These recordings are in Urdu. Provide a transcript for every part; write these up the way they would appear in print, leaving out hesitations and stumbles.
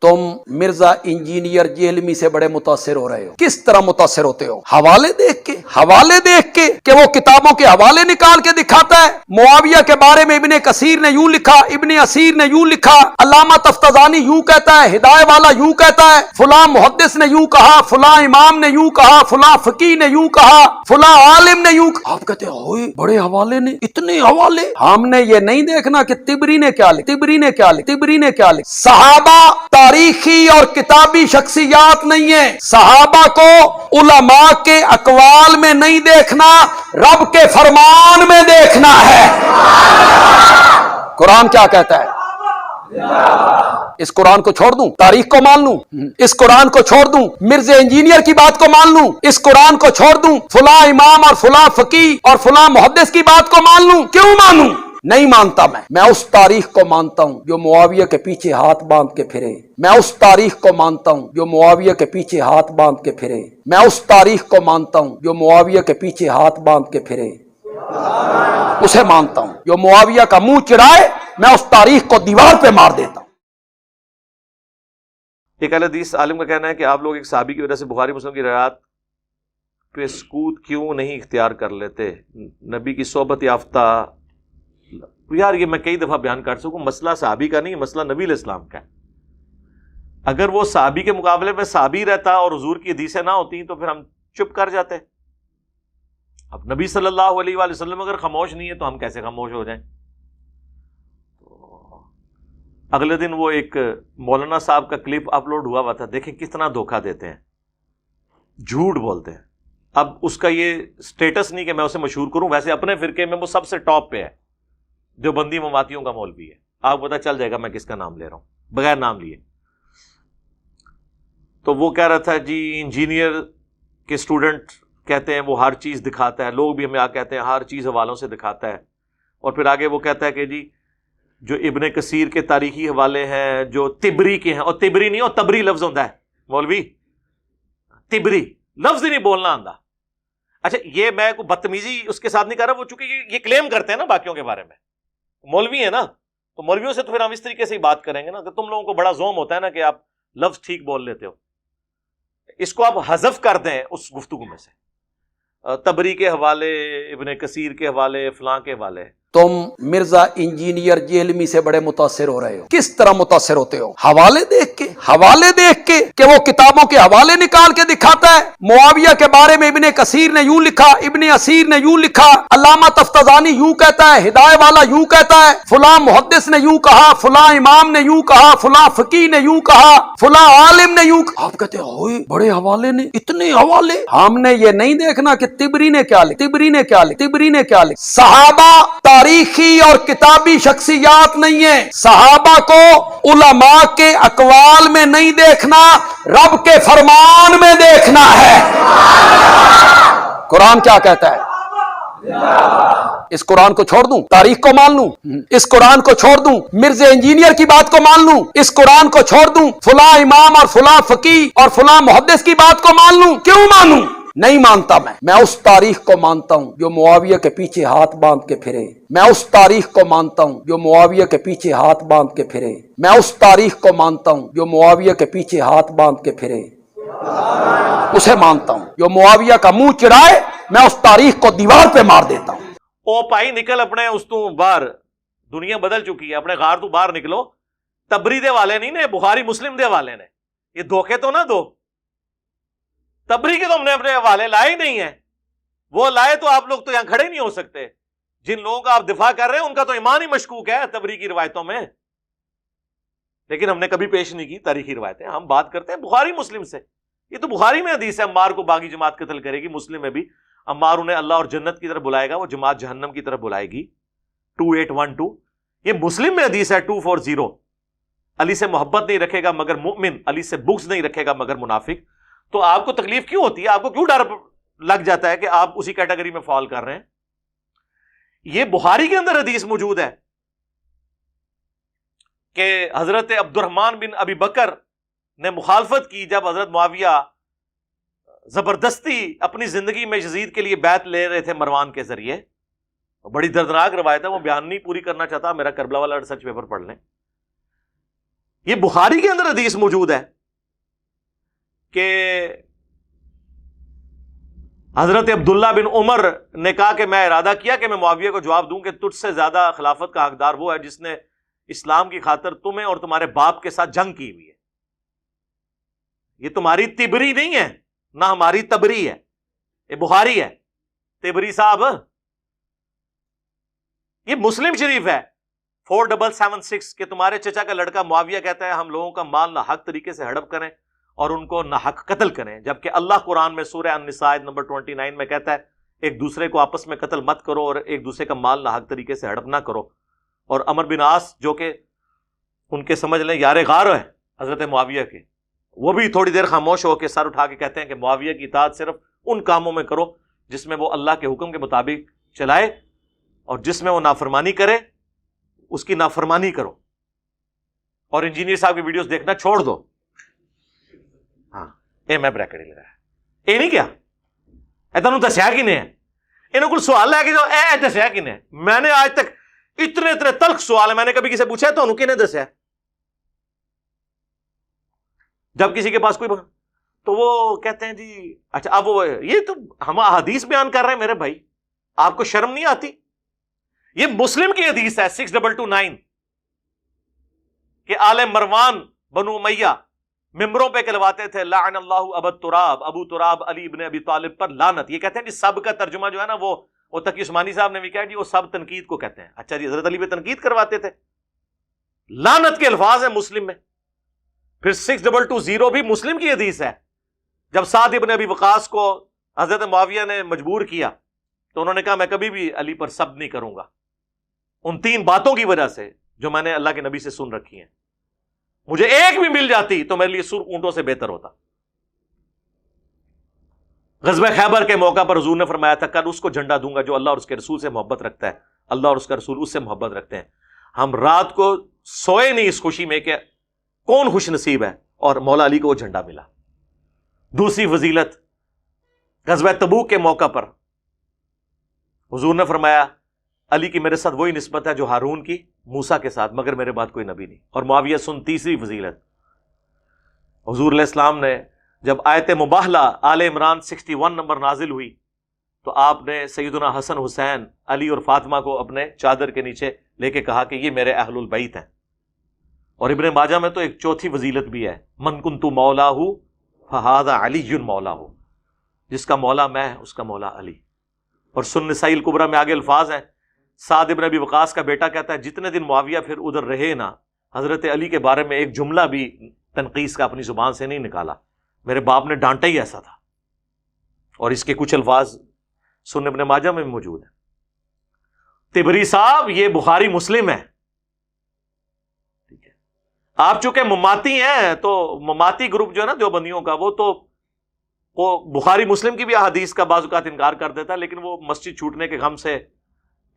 تم مرزا انجینئر جیلمی سے بڑے متاثر ہو رہے ہو. کس طرح متاثر ہوتے ہو؟ حوالے دیکھ کے کہ وہ کتابوں کے حوالے نکال کے دکھاتا ہے. معاویہ کے بارے میں ابن کثیر نے یوں لکھا، ابن اسیر نے یوں لکھا، علامہ تفتزانی یوں کہتا ہے، ہدایہ والا یوں کہتا ہے، فلاں محدث نے یوں کہا، فلاں امام نے یوں کہا، فلاں فقیہ نے یوں کہا، فلاں عالم نے یوں کہا. آپ کہتے ہیں ہوئے بڑے حوالے نے، اتنے حوالے. ہم نے یہ نہیں دیکھنا کہ طبری نے کیا لکھا. صحابہ تاریخی اور کتابی شخصیات نہیں ہیں. صحابہ کو علماء کے اقوال میں نہیں دیکھنا، رب کے فرمان میں دیکھنا ہے. قرآن کیا کہتا ہے؟ اس قرآن کو چھوڑ دوں، تاریخ کو مان لوں؟ اس قرآن کو چھوڑ دوں، مرزا انجینئر کی بات کو مان لوں؟ اس قرآن کو چھوڑ دوں، فلاں امام اور فلاں فقیہ اور فلاں محدث کی بات کو مان لوں؟ کیوں مانوں؟ نہیں مانتا. میں اس تاریخ کو مانتا ہوں جو معاویہ کے پیچھے ہاتھ باندھ کے پھرے. میں اس تاریخ کو مانتا ہوں جو معاویہ کے پیچھے ہاتھ باندھ کے پھرے. میں اس تاریخ کو مانتا ہوں جو معاویہ کے پیچھے ہاتھ باندھ کے پھرے. اسے مانتا ہوں. جو معاویہ کا منہ چڑھائے میں اس تاریخ کو دیوار پہ مار دیتا ہوں. ایک اہل حدیث عالم کا کہنا ہے کہ آپ لوگ ایک صحابی کی وجہ سے بخاری مسلم کی روایات پہ سکوت کیوں نہیں اختیار کر لیتے؟ نبی کی صحبت یافتہ. یار یہ میں کئی دفعہ بیان کر سکوں، مسئلہ صحابی کا نہیں، مسئلہ نبی علیہ السلام کا ہے. اگر وہ صحابی کے مقابلے میں صحابی رہتا اور حضور کی حدیثیں نہ ہوتی تو پھر ہم چپ کر جاتے. اب نبی صلی اللہ علیہ وآلہ وسلم اگر خاموش نہیں ہے تو ہم کیسے خاموش ہو جائیں؟ اگلے دن وہ ایک مولانا صاحب کا کلپ اپلوڈ ہوا تھا، دیکھیں کتنا دھوکہ دیتے ہیں، جھوٹ بولتے ہیں. اب اس کا یہ سٹیٹس نہیں کہ میں اسے مشہور کروں، ویسے اپنے فرقے میں وہ سب سے ٹاپ پہ ہے، جو بندی مماتیوں کا مولوی ہے. آپ کو پتہ چل جائے گا میں کس کا نام لے رہا ہوں بغیر نام لیے. تو وہ کہہ رہا تھا جی انجینئر کے اسٹوڈنٹ کہتے ہیں وہ ہر چیز دکھاتا ہے، لوگ بھی ہمیں کہتے ہیں ہر چیز حوالوں سے دکھاتا ہے. اور پھر آگے وہ کہتا ہے کہ جی جو ابن کثیر کے تاریخی حوالے ہیں، جو طبری کے ہیں، اور طبری نہیں، اور تبری لفظ ہوتا ہے مولوی، طبری لفظ ہی نہیں بولنا آندا. اچھا یہ میں کوئی بدتمیزی اس کے ساتھ نہیں کر رہا، وہ چونکہ یہ کلیم کرتے ہیں نا باقیوں کے بارے میں، مولوی ہے نا، تو مولویوں سے تو پھر ہم اس طریقے سے ہی بات کریں گے نا کہ تم لوگوں کو بڑا زوم ہوتا ہے نا کہ آپ لفظ ٹھیک بول لیتے ہو. اس کو آپ حذف کر دیں اس گفتگو میں سے. تبری کے حوالے، ابن کثیر کے حوالے، فلاں کے حوالے. تم مرزا انجینئر جیلمی سے بڑے متاثر ہو رہے ہو. کس طرح متاثر ہوتے ہو؟ حوالے دیکھ کے کہ وہ کتابوں کے حوالے نکال کے دکھاتا ہے. معاویہ کے بارے میں ابن کثیر نے یوں لکھا، ابن اسیر نے یوں لکھا، علامہ تفتزانی یوں کہتا ہے، ہدایہ والا یوں کہتا ہے، فلاں محدث نے یوں کہا، فلاں امام نے یوں کہا، فلاں فقیہ نے یوں کہا، فلاں عالم نے یوں کہا. آپ کہتے ہیں ہوئے بڑے حوالے نے، اتنے حوالے. ہم نے یہ نہیں دیکھنا کہ طبری نے کیا لکھا. صحابہ تاریخی اور کتابی شخصیات نہیں ہیں. صحابہ کو علماء کے اقوال میں نہیں دیکھنا، رب کے فرمان میں دیکھنا ہے. قرآن کیا کہتا ہے؟ اس قرآن کو چھوڑ دوں، تاریخ کو مان لوں؟ اس قرآن کو چھوڑ دوں، مرزا انجینئر کی بات کو مان لوں؟ اس قرآن کو چھوڑ دوں، فلاں امام اور فلاں فقیہ اور فلاں محدث کی بات کو مان لوں؟ کیوں مانوں؟ نہیں مانتا. میں اس تاریخ کو مانتا ہوں جو معاویہ کے پیچھے ہاتھ باندھ کے پھرے. میں اس تاریخ کو مانتا ہوں جو معاویہ کے پیچھے ہاتھ باندھ کے پھرے. میں اس تاریخ کو مانتا ہوں جو معاویہ کے پیچھے ہاتھ باندھ کے پھرے. اسے مانتا ہوں. جو معاویہ کا منہ چڑھائے میں اس تاریخ کو دیوار پہ مار دیتا ہوں. او پائی نکل اپنے اس تو باہر، دنیا بدل چکی ہے، اپنے غار تو باہر نکلو. تبری دے والے نہیں نے، بخاری مسلم دے والے نے. یہ دھوکے تو نہ دو. تبری کے تو ہم نے اپنے حوالے لائے ہی نہیں ہیں. وہ لائے تو آپ لوگ تو یہاں کھڑے نہیں ہو سکتے. جن لوگوں کا آپ دفاع کر رہے ہیں ان کا تو ایمان ہی مشکوک ہے تبری کی روایتوں میں. لیکن ہم نے کبھی پیش نہیں کی تاریخی روایتیں. ہم بات کرتے ہیں بخاری مسلم سے. یہ تو بخاری میں حدیث ہے عمار کو باغی جماعت قتل کرے گی. مسلم میں بھی عمار انہیں اللہ اور جنت کی طرف بلائے گا، وہ جماعت جہنم کی طرف بلائے گی. 2812. یہ مسلم میں حدیث ہے 240. علی سے محبت نہیں رکھے گا مگر مؤمن، علی سے بغض نہیں رکھے گا مگر منافق. تو آپ کو تکلیف کیوں ہوتی ہے؟ آپ کو کیوں ڈر لگ جاتا ہے کہ آپ اسی کیٹیگری میں فال کر رہے ہیں؟ یہ بخاری کے اندر حدیث موجود ہے کہ حضرت عبد الرحمن بن ابی بکر نے مخالفت کی جب حضرت معاویہ زبردستی اپنی زندگی میں یزید کے لیے بیعت لے رہے تھے مروان کے ذریعے. بڑی دردناک روایت ہے، وہ بیان نہیں پوری کرنا چاہتا، میرا کربلا والا ریسرچ پیپر پڑھ لیں. یہ بخاری کے اندر حدیث موجود ہے کہ حضرت عبداللہ بن عمر نے کہا کہ میں ارادہ کیا کہ میں معاویہ کو جواب دوں کہ تجھ سے زیادہ خلافت کا حقدار وہ ہے جس نے اسلام کی خاطر تمہیں اور تمہارے باپ کے ساتھ جنگ کی ہوئی ہے. یہ تمہاری تبری نہیں ہے، نہ ہماری تبری ہے، یہ بخاری ہے. تبری صاحب یہ مسلم شریف ہے 4776 کہ تمہارے چچا کا لڑکا معاویہ کہتا ہے ہم لوگوں کا مال ناحق طریقے سے ہڑپ کریں اور ان کو ناحق قتل کریں، جبکہ اللہ قرآن میں سورہ النساء نمبر 29 میں کہتا ہے ایک دوسرے کو آپس میں قتل مت کرو اور ایک دوسرے کا مال ناحق طریقے سے ہڑپ نہ کرو. اور عمر بن عاص جو کہ ان کے سمجھ لیں یار غار ہے حضرت معاویہ کے، وہ بھی تھوڑی دیر خاموش ہو کے سر اٹھا کے کہتے ہیں کہ معاویہ کی اطاعت صرف ان کاموں میں کرو جس میں وہ اللہ کے حکم کے مطابق چلائے، اور جس میں وہ نافرمانی کرے اس کی نافرمانی کرو. اور انجینئر صاحب کی ویڈیوز دیکھنا چھوڑ دو. ہاں اے میں بریکٹ ہی لگایا اے نہیں کیا اے تانوں دسیا کی نے انہوں کو سوال لے کے جو اے دسیا کی نے. میں نے آج تک اتنے تلخ سوال ہے میں نے کبھی کسی پوچھا ہے تو کنے دسیا جب کسی کے پاس کوئی تو وہ کہتے ہیں جی اچھا اب وہ یہ تو ہم حدیث بیان کر رہے ہیں میرے بھائی، آپ کو شرم نہیں آتی؟ یہ مسلم کی حدیث ہے 6229 کہ آل مروان بنو امیہ ممبروں پہ کہلواتے تھے لعن اللہ ابو تراب علی ابن ابی طالب پر لعنت. یہ کہتے ہیں جی سب کا ترجمہ جو ہے نا وہ تقی عثمانی صاحب نے بھی کہا جی وہ سب تنقید کو کہتے ہیں. اچھا جی حضرت علی پہ تنقید کرواتے تھے، لعنت کے الفاظ ہیں مسلم میں. پھر 6220 بھی مسلم کی حدیث ہے جب سعد ابن ابی وقاص کو حضرت معاویہ نے مجبور کیا تو انہوں نے کہا میں کبھی بھی علی پر سب نہیں کروں گا ان 3 باتوں کی وجہ سے جو میں نے اللہ کے نبی سے سن رکھی ہیں، مجھے ایک بھی مل جاتی تو میرے لیے سرخ اونٹوں سے بہتر ہوتا. غزوہ خیبر کے موقع پر حضور نے فرمایا تھا کل اس کو جھنڈا دوں گا جو اللہ اور اس کے رسول سے محبت رکھتا ہے، اللہ اور اس کا رسول اس سے محبت رکھتے ہیں. ہم رات کو سوئے نہیں اس خوشی میں کہ کون خوش نصیب ہے، اور مولا علی کو وہ جھنڈا ملا. دوسری فضیلت غزوہ تبوک کے موقع پر حضور نے فرمایا علی کی میرے ساتھ وہی نسبت ہے جو ہارون کی موسیٰ کے ساتھ، مگر میرے بعد کوئی نبی نہیں. اور معاویہ سن تیسری فضیلت حضور علیہ السلام نے جب آیت مباہلہ آل عمران 61 نمبر نازل ہوئی تو آپ نے سیدنا حسن حسین علی اور فاطمہ کو اپنے چادر کے نیچے لے کے کہا کہ یہ میرے اہل البیت ہیں. اور ابن ماجہ میں تو ایک چوتھی فضیلت بھی ہے من کنت مولاہ فہذا علی مولاہ، جس کا مولا میں اس کا مولا علی. اور سنن نسائی الکبریٰ میں آگے الفاظ ہیں سعد ابن ابی وقاص کا بیٹا کہتا ہے جتنے دن معاویہ پھر ادھر رہے نا حضرت علی کے بارے میں ایک جملہ بھی تنقیص کا اپنی زبان سے نہیں نکالا، میرے باپ نے ڈانٹا ہی ایسا تھا. اور اس کے کچھ الفاظ سنن ابن ماجہ میں موجود ہیں. تبری صاحب یہ بخاری مسلم ہے. ٹھیک ہے، آپ چونکہ مماتی ہیں تو مماتی گروپ جو ہے نا دیوبندیوں کا وہ بخاری مسلم کی بھی احادیث کا بعض اوقات انکار کر دیتا ہے، لیکن وہ مسجد چھوٹنے کے غم سے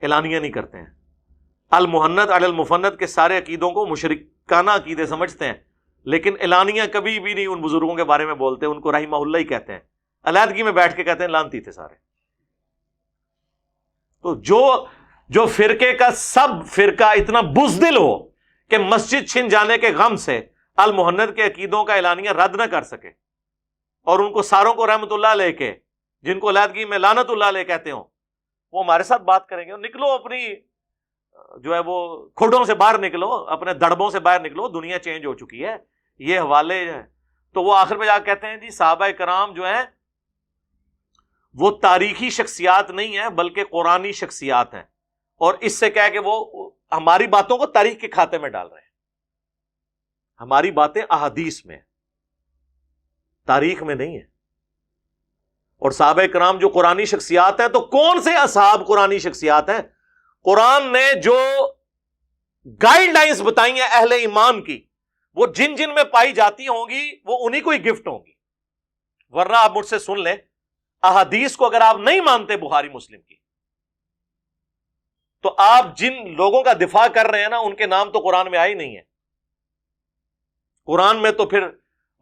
اعلانیہ نہیں کرتے ہیں. المحنت علی المفند کے سارے عقیدوں کو مشرکانہ عقیدے سمجھتے ہیں، لیکن اعلانیہ کبھی بھی نہیں ان بزرگوں کے بارے میں بولتے، ان کو رحمہ اللہ ہی کہتے ہیں. علیحدگی میں بیٹھ کے کہتے ہیں لانتی تھے سارے. تو جو فرقے کا سب فرقہ اتنا بزدل ہو کہ مسجد چھن جانے کے غم سے المحنت کے عقیدوں کا اعلانیہ رد نہ کر سکے اور ان کو ساروں کو رحمت اللہ علیہ کے جن کو علیحدگی میں لعنت اللہ علیہ کہتے ہوں وہ ہمارے ساتھ بات کریں گے. نکلو اپنی جو ہے وہ کھڈوں سے باہر نکلو، اپنے دڑبوں سے باہر نکلو، دنیا چینج ہو چکی ہے. یہ حوالے ہیں تو وہ آخر میں جا کے کہتے ہیں جی صحابہ کرام جو ہیں وہ تاریخی شخصیات نہیں ہیں بلکہ قرآنی شخصیات ہیں، اور اس سے کہہ کہ وہ ہماری باتوں کو تاریخ کے کھاتے میں ڈال رہے ہیں. ہماری باتیں احادیث میں، تاریخ میں نہیں ہے. اور صحابہ کرام جو قرآنی شخصیات ہیں تو کون سے اصحاب قرآنی شخصیات ہیں؟ قرآن نے جو گائیڈ لائنز بتائی ہیں اہل ایمان کی وہ جن جن میں پائی جاتی ہوں گی وہ انہی کو ہی گفٹ ہوں گی. ورنہ آپ مجھ سے سن لیں احادیث کو اگر آپ نہیں مانتے بخاری مسلم کی تو آپ جن لوگوں کا دفاع کر رہے ہیں نا ان کے نام تو قرآن میں آئی نہیں ہے. قرآن میں تو پھر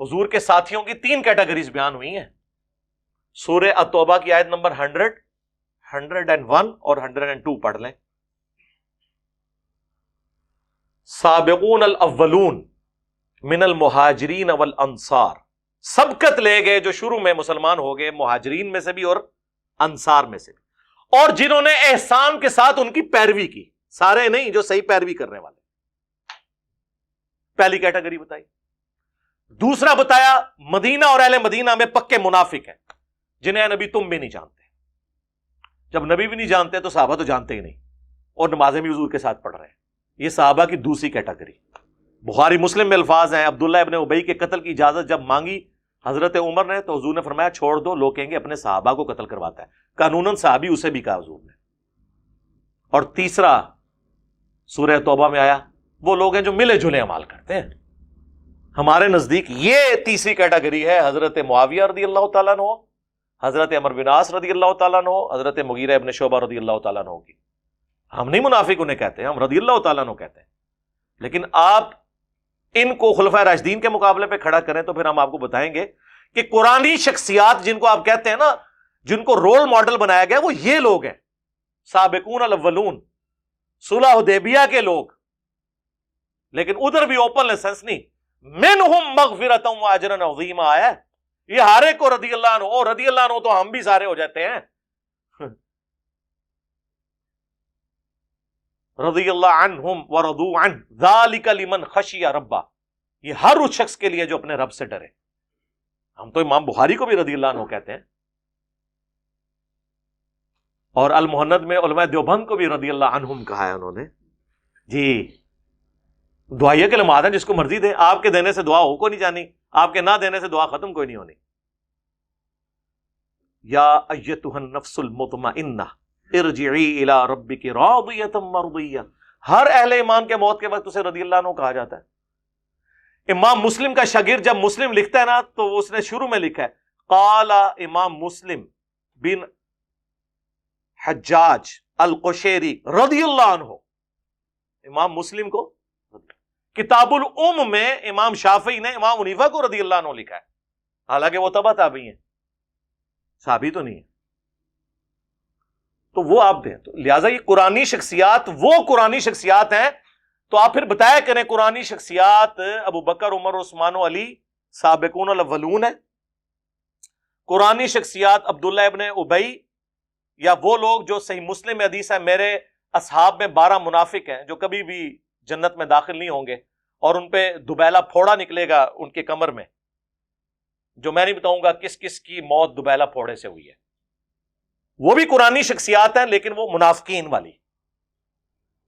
حضور کے ساتھیوں کی 3 کیٹیگریز بیان ہوئی ہیں. سورہ التوبہ کی آیت نمبر 100، 101 اور 102 پڑھ لیں. سابقون الاولون من المہاجرین والانصار، سبقت لے گئے جو شروع میں مسلمان ہو گئے مہاجرین میں سے بھی اور انصار میں سے بھی، اور جنہوں نے احسان کے ساتھ ان کی پیروی کی، سارے نہیں، جو صحیح پیروی کرنے والے، پہلی کیٹیگری بتائی۔ دوسرا بتایا مدینہ اور اہل مدینہ میں پکے منافق ہیں جنہیں نبی تم بھی نہیں جانتے۔ جب نبی بھی نہیں جانتے تو صحابہ تو جانتے ہی نہیں، اور نمازیں بھی حضور کے ساتھ پڑھ رہے ہیں۔ یہ صحابہ کی دوسری کیٹیگری۔ بخاری مسلم میں الفاظ ہیں، عبداللہ ابن ابی کے قتل کی اجازت جب مانگی حضرت عمر نے تو حضور نے فرمایا چھوڑ دو، لوگ کہیں گے اپنے صحابہ کو قتل کرواتا ہے، قانوناً صحابی اسے بھی کہا حضور نے۔ اور تیسرا سورہ توبہ میں آیا وہ لوگ ہیں جو ملے جلے اعمال کرتے ہیں۔ ہمارے نزدیک یہ تیسری کیٹیگری ہے حضرت معاویہ رضی اللہ تعالیٰ عنہ، حضرت عمرو بن عاص رضی اللہ تعالیٰ عنہ، حضرت مغیرہ ابن شعبہ رضی اللہ تعالیٰ عنہ کی۔ ہم نہیں منافق انہیں کہتے ہیں، ہم رضی اللہ تعالیٰ عنہ کہتے ہیں، لیکن آپ ان کو خلفائے راشدین کے مقابلے پہ کھڑا کریں تو پھر ہم آپ کو بتائیں گے کہ قرآنی شخصیات جن کو آپ کہتے ہیں نا، جن کو رول ماڈل بنایا گیا، وہ یہ لوگ ہیں، سابقون الاولون، صلح حدیبیہ کے لوگ۔ لیکن ادھر بھی اوپن لائسنس نہیں، منہم مغفرۃ واجرا عظیما آیا ہے، یہ ہر ایک کو رضی اللہ عنہ، اور رضی اللہ عنہ تو ہم بھی سارے ہو جاتے ہیں، رضی اللہ عنہم ورضوا عنہ ذالک لمن خشی ربہ، یہ ہر اس شخص کے لیے جو اپنے رب سے ڈرے۔ ہم تو امام بخاری کو بھی رضی اللہ عنہ کہتے ہیں، اور المہند میں علماء دیوبند کو بھی رضی اللہ عنہم کہا ہے انہوں نے۔ جی دعائیہ کے لمحات ہیں، جس کو مرضی دے، آپ کے دینے سے دعا ہو کوئی نہیں جانی، آپ کے نہ دینے سے دعا ختم کوئی نہیں ہونی۔ یا ایتھا النفس المطمئنہ ارجعی الی ربک راضیۃ مرضیہ، ہر اہل ایمان کے موت کے وقت اسے رضی اللہ عنہ کہا جاتا ہے۔ امام مسلم کا شاگرد جب مسلم لکھتا ہے نا تو اس نے شروع میں لکھا ہے قال امام مسلم بن حجاج القشیری رضی اللہ عنہ، امام مسلم کو۔ کتاب الام میں امام شافعی نے امام حنیفہ کو رضی اللہ عنہ لکھا ہے، حالانکہ وہ تبع تابعی ہیں، صحابی تو نہیں ہے، تو وہ آپ دیں۔ تو لہٰذا یہ قرآنی شخصیات وہ قرآنی شخصیات ہیں، تو آپ پھر بتایا کریں قرآنی شخصیات ابو بکر عمر عثمان و علی سابقون الاولون ہیں، قرآنی شخصیات عبداللہ ابن ابی، یا وہ لوگ جو صحیح مسلم میں حدیث ہے میرے اصحاب میں 12 منافق ہیں جو کبھی بھی جنت میں داخل نہیں ہوں گے، اور ان پہ دوبیلا پھوڑا نکلے گا ان کے کمر میں، جو میں نہیں بتاؤں گا کس کس کی موت دوبیلا پھوڑے سے ہوئی ہے۔ وہ بھی قرآنی شخصیات ہیں لیکن وہ منافقین والی۔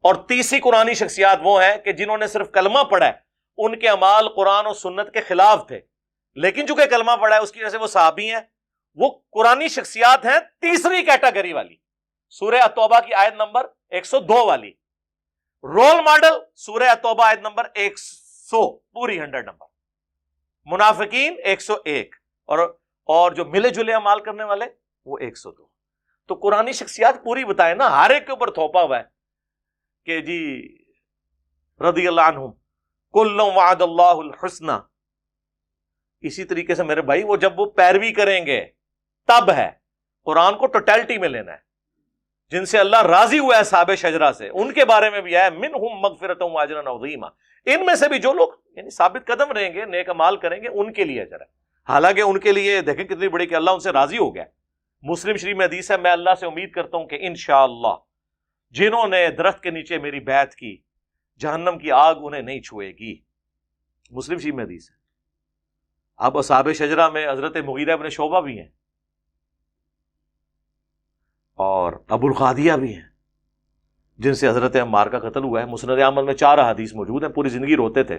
اور تیسری قرآنی شخصیات وہ ہیں کہ جنہوں نے صرف کلمہ پڑھا ہے، ان کے اعمال قرآن و سنت کے خلاف تھے، لیکن چونکہ کلمہ پڑھا ہے اس کی وجہ سے وہ صحابی ہیں، وہ قرآنی شخصیات ہیں تیسری کیٹیگری والی، سورہ التوبہ کی آیت نمبر 102 والی۔ رول ماڈل سورہ التوبہ آیت نمبر 100 پوری 100 نمبر، منافقین 101، اور جو ملے جلے اعمال کرنے والے وہ 102۔ تو قرآنی شخصیات پوری بتائیں نا، ہر ایک کے اوپر تھوپا ہوا ہے کہ جی رضی اللہ عنہم کل وعد اللہ الحسنہ۔ اسی طریقے سے میرے بھائی وہ جب وہ پیروی کریں گے تب ہے، قرآن کو ٹوٹیلٹی میں لینا ہے۔ جن سے اللہ راضی ہوا ہے اصحاب شجرہ سے، ان کے بارے میں بھی ہے منہم مغفرۃ واجرا عظیما، ان میں سے بھی جو لوگ یعنی ثابت قدم رہیں گے، نیک اعمال کریں گے، ان کے لیے اجر ہے۔ حالانکہ ان کے لیے دیکھیں کتنی بڑی کہ اللہ ان سے راضی ہو گیا۔ مسلم شریف میں حدیث ہے میں اللہ سے امید کرتا ہوں کہ انشاءاللہ جنہوں نے درخت کے نیچے میری بیعت کی جہنم کی آگ انہیں نہیں چھوئے گی، مسلم شریف میں حدیث ہے۔ اب اصحاب شجرہ میں حضرت مغیرہ ابن شعبہ بھی ہیں، اور ابو القادیہ بھی ہیں جن سے حضرت عمار کا قتل ہوا ہے۔ مسند احمد میں 4 احادیث موجود ہیں، پوری زندگی روتے تھے،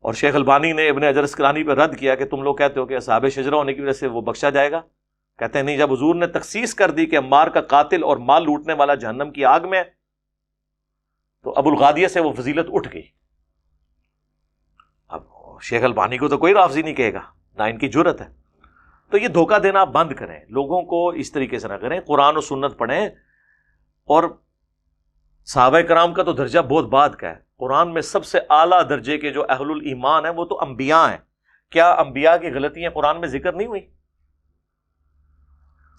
اور شیخ البانی نے ابن حجر اسقلانی پہ رد کیا کہ تم لوگ کہتے ہو کہ اصحاب شجرہ ہونے کی وجہ سے وہ بخشا جائے گا، کہتے ہیں نہیں، جب حضور نے تخصیص کر دی کہ عمار کا قاتل اور مال لوٹنے والا جہنم کی آگ میں، تو ابو القادیہ سے وہ فضیلت اٹھ گئی۔ اب شیخ البانی کو تو کوئی رافضی نہیں کہے گا، نہ ان کی جرت ہے۔ تو یہ دھوکہ دینا آپ بند کریں، لوگوں کو اس طریقے سے نہ کریں، قرآن و سنت پڑھیں۔ اور صحابہ کرام کا تو درجہ بہت بعد کا ہے، قرآن میں سب سے اعلیٰ درجے کے جو اہل الایمان ہیں وہ تو انبیاء ہیں۔ کیا انبیاء کی غلطیاں قرآن میں ذکر نہیں ہوئی؟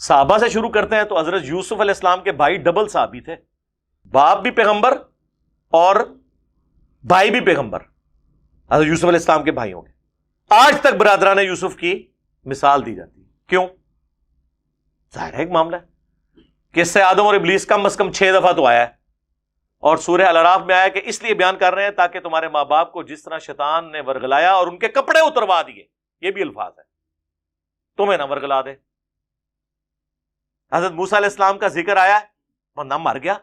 صحابہ سے شروع کرتے ہیں تو حضرت یوسف علیہ السلام کے بھائی ڈبل صحابی تھے، باپ بھی پیغمبر اور بھائی بھی پیغمبر، حضرت یوسف علیہ السلام کے بھائیوں کے. آج تک برادران یوسف کی مثال دی جاتی ہے. کیوں؟ ظاہر ہے ایک معاملہ ہے کہ اس سے آدم اور ابلیس کم از کم 6 دفعہ تو آیا ہے, اور سورہ الاعراف میں آیا کہ اس لیے بیان کر رہے ہیں تاکہ تمہارے ماں باپ کو جس طرح شیطان نے ورگلایا اور ان کے کپڑے اتروا دیے, یہ بھی الفاظ ہے, تمہیں نہ ورگلا دے. حضرت موسیٰ علیہ السلام کا ذکر آیا ہے, بندہ مر گیا.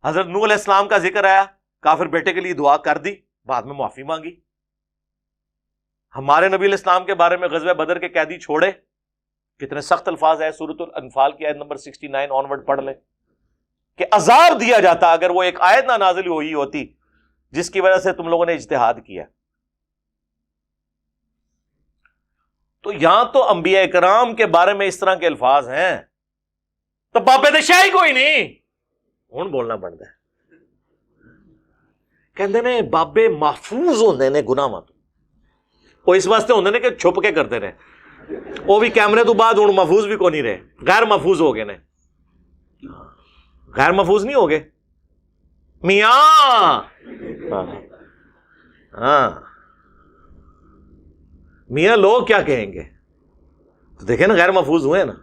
حضرت نوح علیہ السلام کا ذکر آیا, کافر بیٹے کے لیے دعا کر دی, بعد میں معافی مانگی. ہمارے نبی علیہ السلام کے بارے میں غزوہ بدر کے قیدی چھوڑے, کتنے سخت الفاظ ہے. سورۃ الانفال کی آیت نمبر 69 آنورڈ پڑھ لیں کہ عذاب دیا جاتا اگر وہ ایک آیت نہ نازل ہوئی ہوتی جس کی وجہ سے تم لوگوں نے اجتہاد کیا. تو یہاں تو انبیاء کرام کے بارے میں اس طرح کے الفاظ ہیں تو بابے دے شاہی کوئی نہیں ہوں بولنا بنتا ہے. کہندے نے بابے محفوظ ہوندے نے گناہاں تو, وہ اس واسطے ہوندے نے کہ چھپ کے کرتے رہے, وہ بھی کیمرے تو بعد ہوں محفوظ بھی کوئی نہیں رہے, غیر محفوظ ہو گئے نے. غیر محفوظ نہیں ہو گئے میاں, ہاں میاں لوگ کیا کہیں گے, تو دیکھیں نا غیر محفوظ ہوئے نا.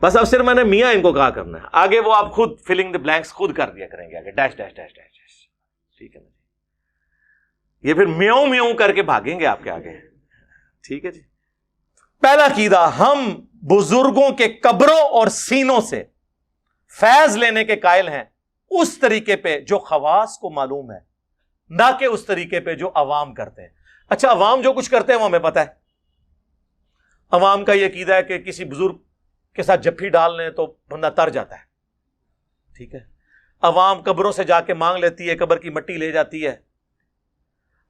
بس اب صرف میں نے میاں ان کو کہا کرنا ہے, آگے وہ آپ خود فلنگ دی بلینکس خود کر دیا کریں گے, آگے dash dash dash dash dash. ٹھیک ہے نا جی, یہ پھر میاؤں میاؤں کر کے بھاگیں گے آپ کے آگے. ٹھیک ہے جی. پہلا عقیدہ, ہم بزرگوں کے قبروں اور سینوں سے فیض لینے کے قائل ہیں اس طریقے پہ جو خواص کو معلوم ہے, نہ کہ اس طریقے پہ جو عوام کرتے ہیں. اچھا عوام جو کچھ کرتے ہیں وہ ہمیں پتہ ہے. عوام کا یہ عقیدہ ہے کہ کسی بزرگ کے ساتھ جفی ڈال لیں تو بندہ تر جاتا ہے. ٹھیک ہے. عوام قبروں سے جا کے مانگ لیتی ہے, قبر کی مٹی لے جاتی ہے.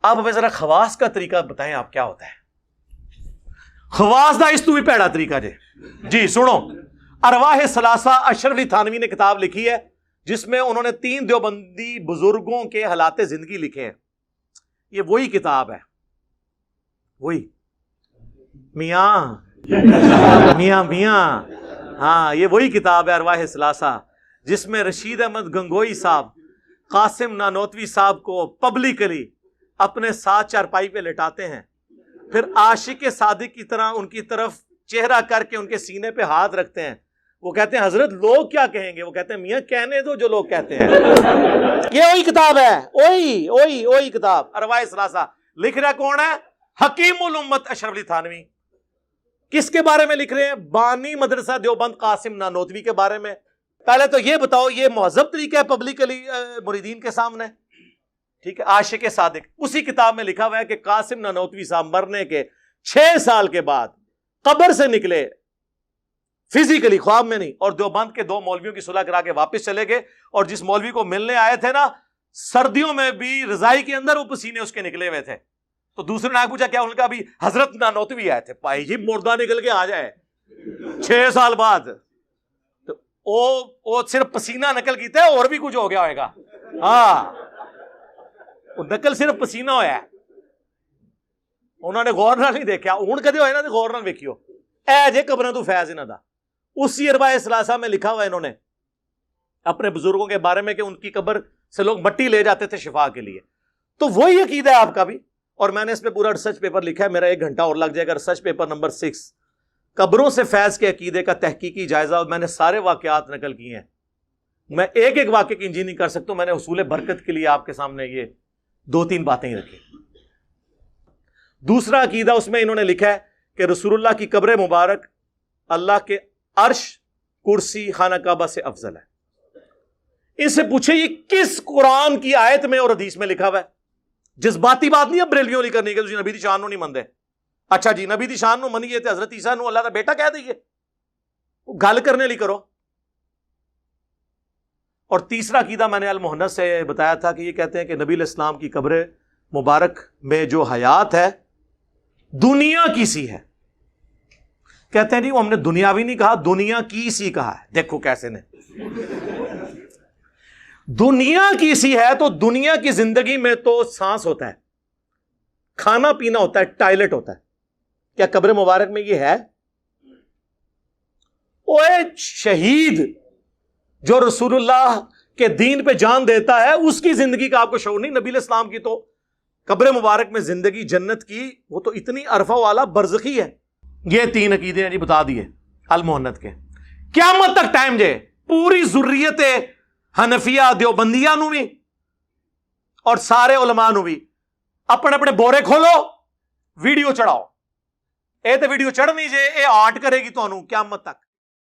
آپ ہمیں ذرا خواص کا طریقہ بتائیں, آپ کیا ہوتا ہے خواص دا, اس تو بھی پیڑا طریقہ جی سنو. ارواح ثلاثہ اشرف علی تھانوی نے کتاب لکھی ہے جس میں انہوں نے 3 دیوبندی بزرگوں کے حالات زندگی لکھے ہیں. یہ وہی کتاب ہے, وہی میاں میاں میاں ہاں یہ وہی کتاب ہے ارواح ثلاثہ, جس میں رشید احمد گنگوئی صاحب قاسم نانوتوی صاحب کو پبلکلی اپنے ساتھ چارپائی پہ لٹاتے ہیں, پھر عاشق صادق کی طرح ان کی طرف چہرہ کر کے ان کے سینے پہ ہاتھ رکھتے ہیں. وہ کہتے ہیں حضرت لوگ کیا کہیں گے, وہ کہتے ہیں میاں کہنے دو جو لوگ کہتے ہیں. یہ وہی کتاب ہے, وہی کتاب ارواح ثلاثہ. لکھ رہا کون ہے؟ حکیم الامت اشرف علی تھانوی. کس کے بارے میں لکھ رہے ہیں؟ بانی مدرسہ دیوبند قاسم نانوتوی کے بارے میں. پہلے تو یہ بتاؤ یہ مہذب طریقہ ہے پبلکلی مریدین کے سامنے؟ ٹھیک ہے. عاشق صادق, اسی کتاب میں لکھا ہوا ہے کہ قاسم نانوتوی صاحب مرنے کے 6 سال کے بعد قبر سے نکلے, فزیکلی خواب میں نہیں, اور دیوبند کے 2 مولویوں کی صلح کرا کے واپس چلے گئے, اور جس مولوی کو ملنے آئے تھے نا سردیوں میں بھی رضائی کے اندر وہ پسینے اس کے نکلے ہوئے تھے. تو دوسرے نے پوچھا کیا, ان کا بھی حضرت نانوتوی آئے تھے. بھائی جی مردہ نکل کے آ جائے 6 سال بعد, تو وہ صرف پسینہ نکل کیتا ہے, اور بھی کچھ ہو گیا ہوئے گا. ہاں وہ نکل صرف پسینہ ہویا ہے, انہوں نے غور نہ نہیں دیکھا. ہوں کدے ہوئے نا تو غور نہ ویکھیو, اے جے قبروں تو فیض انہاں دا. اسی ارواح ثلاثہ میں لکھا ہوا ہے انہوں نے اپنے بزرگوں کے بارے میں کہ ان کی قبر سے لوگ مٹی لے جاتے تھے شفا کے لیے. تو وہی عقیدہ ہے آپ کا بھی, اور میں نے اس پہ پورا ریسرچ پیپر لکھا ہے, میرا 1 گھنٹہ اور لگ جائے گا. ریسرچ پیپر نمبر 6 قبروں سے فیض کے عقیدے کا تحقیقی جائزہ, اور میں نے سارے واقعات نقل کیے ہیں. میں ایک ایک واقعے کی انجی نہیں کر سکتا, میں نے حصول برکت کے لیے آپ کے سامنے یہ 2-3 باتیں ہی رکھی. دوسرا عقیدہ اس میں انہوں نے لکھا ہے کہ رسول اللہ کی قبر مبارک اللہ کے عرش, کرسی, خانہ کعبہ سے افضل ہے. ان سے پوچھے یہ کس قرآن کی آیت میں اور حدیث میں لکھا ہوا ہے؟ جذباتی بات نہیں ہے بریلویوں لی کرنے کے, تسی نبی دی شان نو نہیں مندے. اچھا جی نبی دی شان نو منیے تے حضرت عیسیٰ نو اللہ دا بیٹا کہہ دئیے, گل کرنے لی کرو. اور تیسرا عقیدہ میں نے المحنت سے بتایا تھا کہ یہ کہتے ہیں کہ نبی علیہ السلام کی قبر مبارک میں جو حیات ہے دنیا کی سی ہے. کہتے ہیں جی وہ ہم نے دنیاوی نہیں کہا, دنیا کی سی کہا ہے. دیکھو کیسے نے, دنیا کی سی ہے تو دنیا کی زندگی میں تو سانس ہوتا ہے, کھانا پینا ہوتا ہے, ٹائلٹ ہوتا ہے. کیا قبر مبارک میں یہ ہے؟ اوے شہید جو رسول اللہ کہ دین پہ جان دیتا ہے اس کی زندگی کا آپ کو شعور نہیں. نبی علیہ السلام کی تو قبر مبارک میں زندگی جنت کی وہ تو اتنی عرفہ والا برزخی ہے. یہ 3 عقیدے ہیں جی بتا دیے المہند کے. قیامت تک ٹائم جے پوری ذریت حنفیہ دیوبندیہ نو بھی اور سارے علماء نو بھی اپنے اپنے بورے کھولو, ویڈیو چڑھاؤ. اے تے ویڈیو چڑھنی جے اے آٹ کرے گی تانوں قیامت تک.